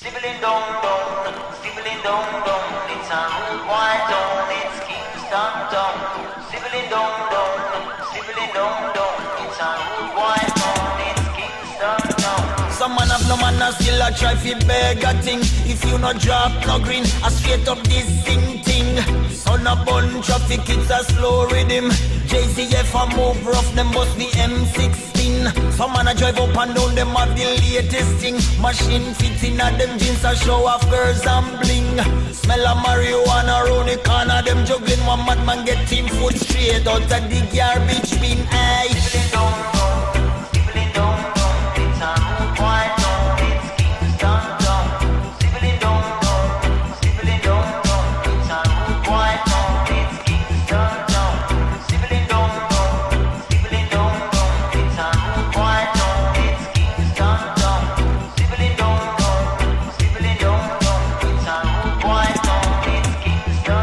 Sibling dong dong, sibling dong dong, it's a rude white town, it's Kingston town. Sibling dong dong, sibling dong dong, it's a rude white town, it's Kingston town. Some man have no man and still a try fi beg a thing. If you no drop no green, a straight up this sing thing. Son a bun traffic, it's a slow rhythm. JCF a move rough, them bust the M16. Some man a drive up and down, them have the latest thing. Machine fit in a them jeans a show off girls and bling. Smell of marijuana round the corner, them juggling. One madman get team foot straight out of the garbage bin. Aye.